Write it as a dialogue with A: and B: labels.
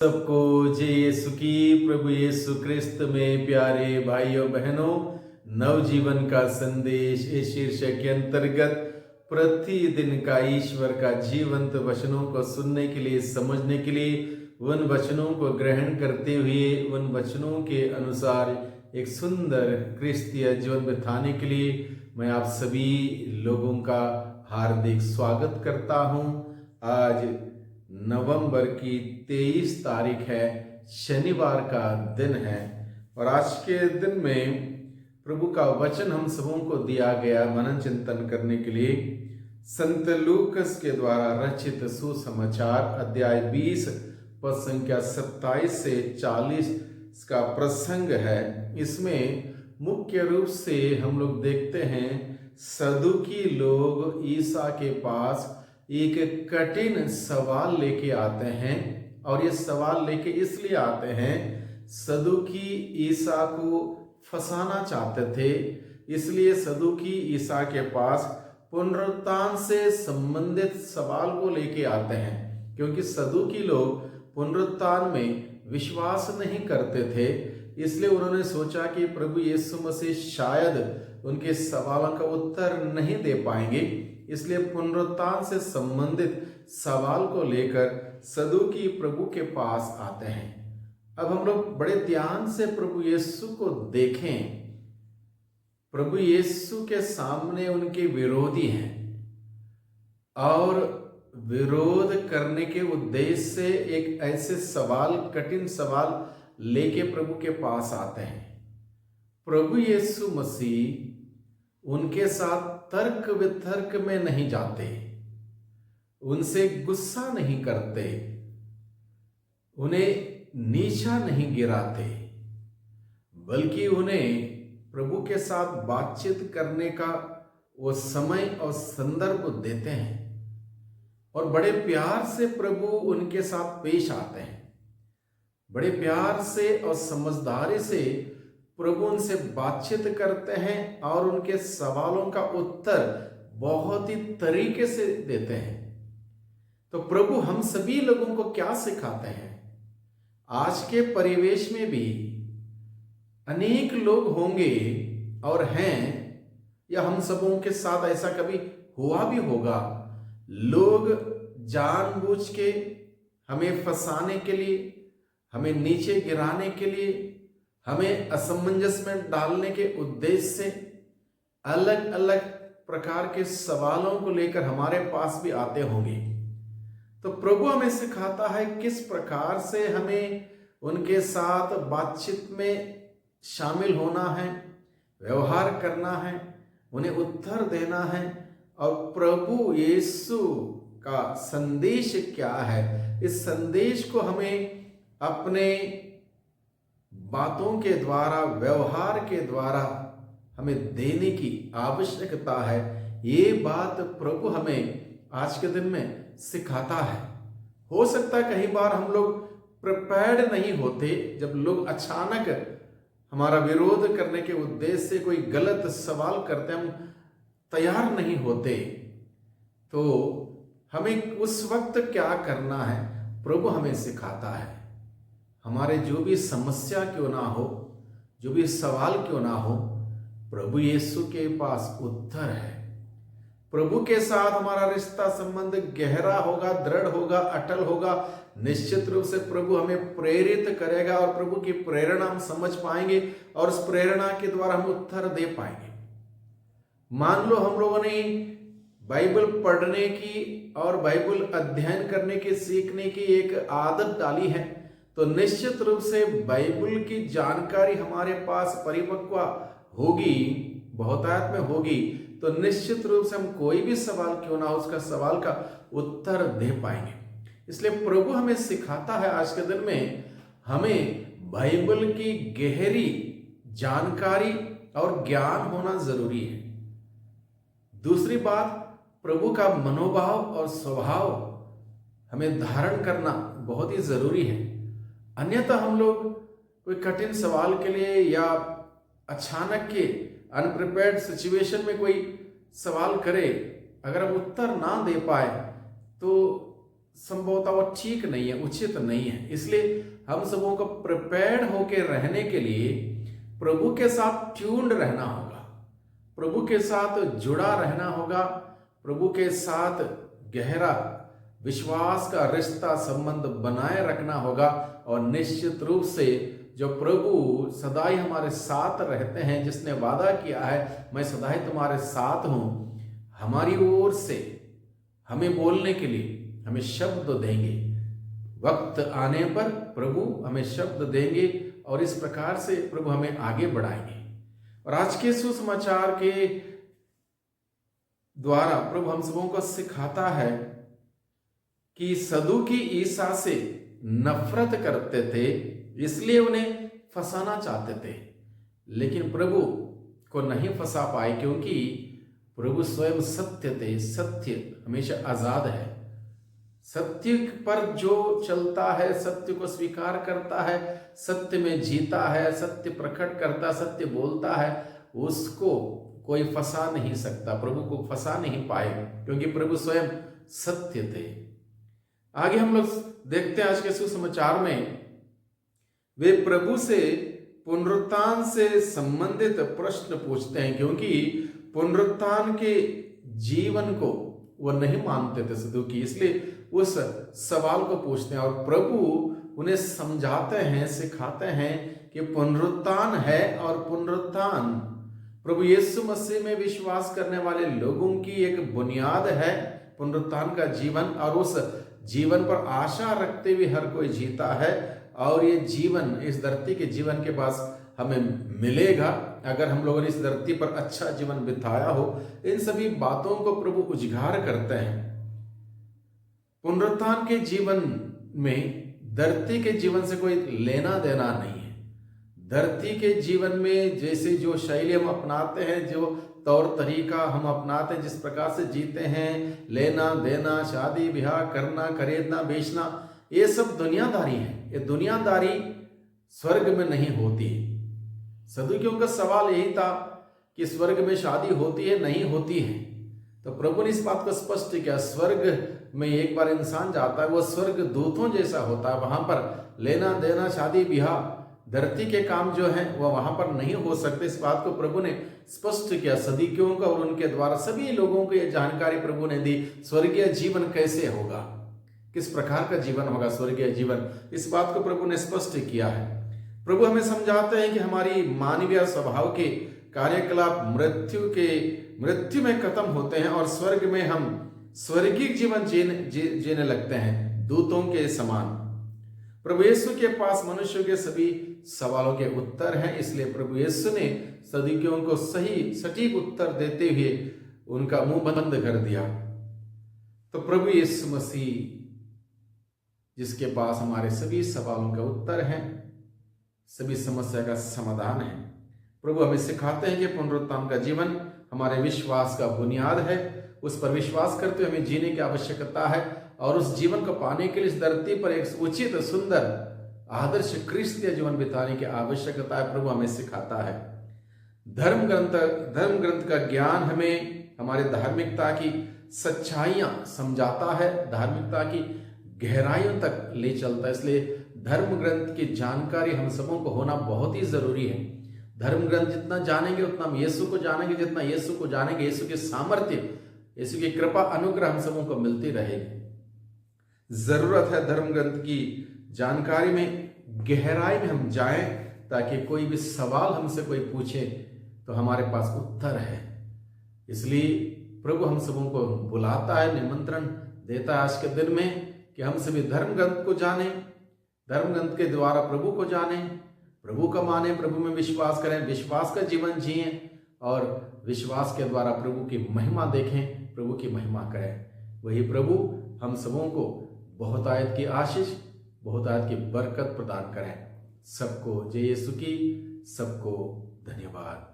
A: सबको जय यीशु की। प्रभु यीशु क्रिस्त में प्यारे भाइयों बहनों, नवजीवन का संदेश इस शीर्षक के अंतर्गत प्रतिदिन का ईश्वर का जीवंत वचनों को सुनने के लिए, समझने के लिए, उन वचनों को ग्रहण करते हुए उन वचनों के अनुसार एक सुंदर क्रिस्तीय जीवन बिताने के लिए मैं आप सभी लोगों का हार्दिक स्वागत करता हूं। आज नवंबर की 23 तारीख है, शनिवार का दिन है और आज के दिन में प्रभु का वचन हम सबों को दिया गया मनन चिंतन करने के लिए संत लूकस के द्वारा रचित सुसमाचार अध्याय 20 पद संख्या 27 से 40 का प्रसंग है। इसमें मुख्य रूप से हम लोग देखते हैं सदूकी लोग ईसा के पास एक कठिन सवाल लेके आते हैं और ये सवाल लेके इसलिए आते हैं, सदूकी ईसा को फंसाना चाहते थे, इसलिए सदूकी ईसा के पास पुनरुत्थान से संबंधित सवाल को लेके आते हैं। क्योंकि सदूकी लोग पुनरुत्थान में विश्वास नहीं करते थे, इसलिए उन्होंने सोचा कि प्रभु यीशु मसीह शायद उनके सवालों का उत्तर नहीं दे पाएंगे, इसलिए पुनरुत्थान से संबंधित सवाल को लेकर सदूकी प्रभु के पास आते हैं। अब हम लोग बड़े ध्यान से प्रभु यीशु को देखें। प्रभु यीशु के सामने उनके विरोधी हैं और विरोध करने के उद्देश्य से एक ऐसे सवाल, कठिन सवाल लेके प्रभु के पास आते हैं। प्रभु यीशु मसीह उनके साथ तर्क वितर्क में नहीं जाते, उनसे गुस्सा नहीं करते, उन्हें नीचा नहीं गिराते, बल्कि उन्हें प्रभु के साथ बातचीत करने का वो समय और संदर्भ देते हैं और बड़े प्यार से प्रभु उनके साथ पेश आते हैं। बड़े प्यार से और समझदारी से प्रभु उनसे बातचीत करते हैं और उनके सवालों का उत्तर बहुत ही तरीके से देते हैं। तो प्रभु हम सभी लोगों को क्या सिखाते हैं? आज के परिवेश में भी अनेक लोग होंगे और हैं, या हम सबों के साथ ऐसा कभी हुआ भी होगा, लोग जानबूझ के हमें फंसाने के लिए, हमें नीचे गिराने के लिए, हमें असमंजस में डालने के उद्देश्य से अलग अलग प्रकार के सवालों को लेकर हमारे पास भी आते होंगे। तो प्रभु हमें सिखाता है किस प्रकार से हमें उनके साथ बातचीत में शामिल होना है, व्यवहार करना है, उन्हें उत्तर देना है और प्रभु यीशु का संदेश क्या है, इस संदेश को हमें अपने बातों के द्वारा, व्यवहार के द्वारा हमें देने की आवश्यकता है। ये बात प्रभु हमें आज के दिन में सिखाता है। हो सकता है कई बार हम लोग प्रिपेयर्ड नहीं होते, जब लोग अचानक हमारा विरोध करने के उद्देश्य से कोई गलत सवाल करते, हम तैयार नहीं होते, तो हमें उस वक्त क्या करना है प्रभु हमें सिखाता है। हमारे जो भी समस्या क्यों ना हो, जो भी सवाल क्यों ना हो, प्रभु यीशु के पास उत्तर है। प्रभु के साथ हमारा रिश्ता संबंध गहरा होगा, दृढ़ होगा, अटल होगा। निश्चित रूप से प्रभु हमें प्रेरित करेगा और प्रभु की प्रेरणा हम समझ पाएंगे और उस प्रेरणा के द्वारा हम उत्तर दे पाएंगे। मान लो हम लोगों ने बाइबल पढ़ने की और बाइबल अध्ययन करने की, सीखने की एक आदत डाली है, तो निश्चित रूप से बाइबल की जानकारी हमारे पास परिपक्व होगी, बहुतायत में होगी, तो निश्चित रूप से हम कोई भी सवाल क्यों ना हो, उसका सवाल का उत्तर दे पाएंगे। इसलिए प्रभु हमें सिखाता है आज के दिन में हमें बाइबल की गहरी जानकारी और ज्ञान होना जरूरी है। दूसरी बात, प्रभु का मनोभाव और स्वभाव हमें धारण करना बहुत ही जरूरी है। अन्यथा हम लोग कोई कठिन सवाल के लिए या अचानक के अनप्रिपेयर्ड सिचुएशन में कोई सवाल करे, अगर हम उत्तर ना दे पाए तो संभवतः वो ठीक नहीं है, उचित नहीं है। इसलिए हम सबों को प्रिपेयर्ड होकर रहने के लिए प्रभु के साथ ट्यून्ड रहना होगा, प्रभु के साथ जुड़ा रहना होगा, प्रभु के साथ गहरा विश्वास का रिश्ता संबंध बनाए रखना होगा। और निश्चित रूप से जो प्रभु सदाई हमारे साथ रहते हैं, जिसने वादा किया है मैं सदाई तुम्हारे साथ हूं, हमारी ओर से हमें बोलने के लिए हमें शब्द देंगे। वक्त आने पर प्रभु हमें शब्द देंगे और इस प्रकार से प्रभु हमें आगे बढ़ाएंगे। और आज के सुसमाचार के द्वारा प्रभु हम सबों को सिखाता है कि सदूकी ईसा से नफरत करते थे, इसलिए उन्हें फंसाना चाहते थे, लेकिन प्रभु को नहीं फंसा पाए, क्योंकि प्रभु स्वयं सत्य थे। सत्य हमेशा आजाद है। सत्य पर जो चलता है, सत्य को स्वीकार करता है, सत्य में जीता है, सत्य प्रकट करता, सत्य बोलता है, उसको कोई फंसा नहीं सकता। प्रभु को फंसा नहीं पाए, क्योंकि प्रभु स्वयं सत्य थे। आगे हम लोग देखते हैं आज के सुसमाचार में वे प्रभु से पुनरुत्थान से संबंधित प्रश्न पूछते हैं, क्योंकि पुनरुत्थान के जीवन को वो नहीं मानते थे सदूकी, इसलिए उस सवाल को पूछते हैं। और प्रभु उन्हें समझाते हैं, सिखाते हैं कि पुनरुत्थान है, और पुनरुत्थान प्रभु यीशु मसीह में विश्वास करने वाले लोगों की एक बुनियाद है, पुनरुत्थान का जीवन। और उस जीवन पर आशा रखते हुए हर कोई जीता है, और ये जीवन इस धरती के जीवन के पास हमें मिलेगा अगर हम लोगों ने इस धरती पर अच्छा जीवन बिताया हो। इन सभी बातों को प्रभु उजागर करते हैं। पुनरुत्थान के जीवन में धरती के जीवन से कोई लेना देना नहीं है। धरती के जीवन में जैसे जो शैली हम अपनाते हैं, जो तौर तरीका हम अपनाते हैं, जिस प्रकार से जीते हैं, लेना देना, शादी ब्याह करना, खरीदना बेचना, ये सब दुनियादारी है। ये दुनियादारी स्वर्ग में नहीं होती। सदूकियों का सवाल यही था कि स्वर्ग में शादी होती है, नहीं होती है। तो प्रभु ने इस बात को स्पष्ट किया, स्वर्ग में एक बार इंसान जाता है, वो स्वर्ग दूतों जैसा होता है। वहां पर लेना देना, शादी ब्याह, धरती के काम जो है वह वहां पर नहीं हो सकते। इस बात को प्रभु ने स्पष्ट किया सदूकियों को, और उनके द्वारा सभी लोगों को यह जानकारी प्रभु ने दी, स्वर्गीय जीवन कैसे होगा, किस प्रकार का जीवन होगा स्वर्गीय जीवन। इस बात को प्रभु ने स्पष्ट किया है। प्रभु हमें समझाते हैं कि हमारी मानवीय स्वभाव के कार्यकलाप मृत्यु में खत्म होते हैं, और स्वर्ग में हम स्वर्गीय जीवन जीने लगते हैं, दूतों के समान। प्रभु यीशु के पास मनुष्यों के सभी सवालों के उत्तर हैं, इसलिए प्रभु यीशु ने सदूकियों को सही सटीक उत्तर देते हुए उनका मुंह बंद कर दिया। तो प्रभु यीशु मसीह जिसके पास हमारे सभी सवालों का उत्तर है, सभी समस्या का समाधान है, प्रभु हमें सिखाते हैं कि पुनरुत्थान का जीवन हमारे विश्वास का बुनियाद है। उस पर विश्वास करते हुए हमें जीने की आवश्यकता है, और उस जीवन को पाने के लिए इस धरती पर एक उचित, सुंदर, आदर्श क्रिस्तीय जीवन बिताने की आवश्यकता है। प्रभु हमें सिखाता है। धर्म ग्रंथ का ज्ञान हमें हमारे धार्मिकता की सच्चाइयां समझाता है, धार्मिकता की गहराइयों तक ले चलता है। इसलिए धर्म ग्रंथ की जानकारी हम सबों को होना बहुत ही जरूरी है। धर्म ग्रंथ जितना जानेंगे उतना हम यीशु को जानेंगे, जितना यीशु को जानेंगे यीशु के सामर्थ्य, यीशु की कृपा, अनुग्रह हम सबों को मिलती रहेगी। जरूरत है धर्म ग्रंथ की जानकारी में गहराई में हम जाएं, ताकि कोई भी सवाल हमसे कोई पूछे तो हमारे पास उत्तर है। इसलिए प्रभु हम सबों को बुलाता है, निमंत्रण देता है आज के दिन में कि हम सभी धर्म ग्रंथ को जाने, धर्म ग्रंथ के द्वारा प्रभु को जाने, प्रभु का माने, प्रभु में विश्वास करें, विश्वास का जीवन जिएं, और विश्वास के द्वारा प्रभु की महिमा देखें, प्रभु की महिमा करें। वही प्रभु हम सबों को बहुतायत की आशीष, बहुतायत की बरकत प्रदान करें। सबको जय यीशु की, सबको धन्यवाद।